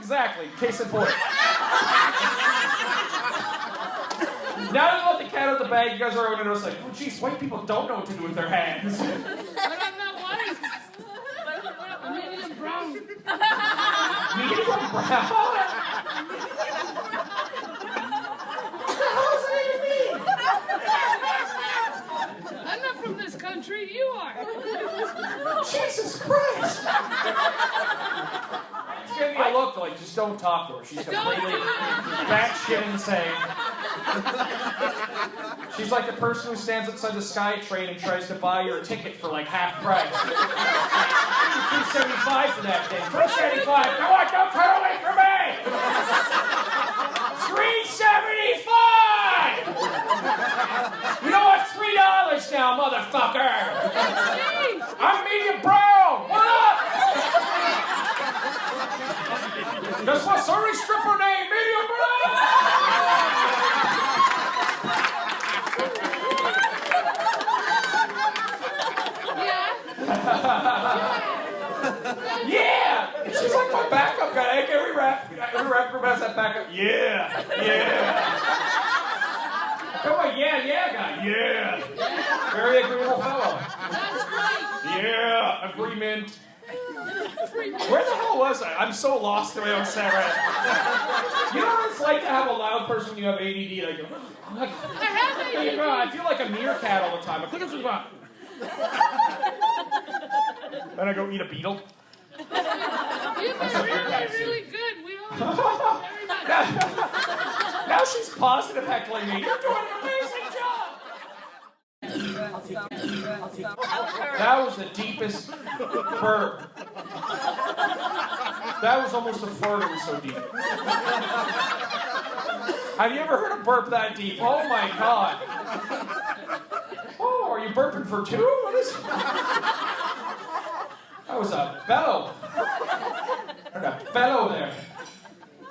exactly. Case in point. Now you let the cat out the bag, you guys are going to notice like, oh geez, white people don't know what to do with their hands. But I'm not white. I'm medium brown. Medium brown? What the hell does that even mean? I'm not from this country, you are. Jesus Christ! She's giving me a look like, just don't talk to her. She's completely batshit insane. She's like the person who stands outside the Sky Train and tries to buy your ticket for like half price. $3.75 for that thing. $3.75. Come on, don't turn away from me! $3.75! You know what? $3 now, motherfucker! That's me! I'm medium brown! What up? Guess what? Sorry, stripper name, medium brown! Yeah! She's like my backup guy. Every rapper has that backup. Yeah! Come on, yeah guy. Yeah! Very agreeable fellow. That's right. Yeah! Agreement. Where the hell was I? I'm so lost in my own set right now. You know what it's like to have a loud person when you have ADD? Like, I have ADD. I feel like a meerkat all the time. I think it's about. Then I go eat a beetle. You've been really good. We all very much. Now she's positive heckling me. You're doing an amazing job. That was the deepest burp. That was almost a fart. It was so deep. Have you ever heard a burp that deep? Oh my God. Oh, are you burping for two? What is it? That was a bellow. I heard a bellow there.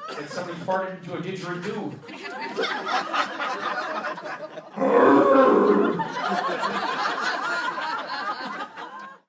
Like somebody farted into a didgeridoo.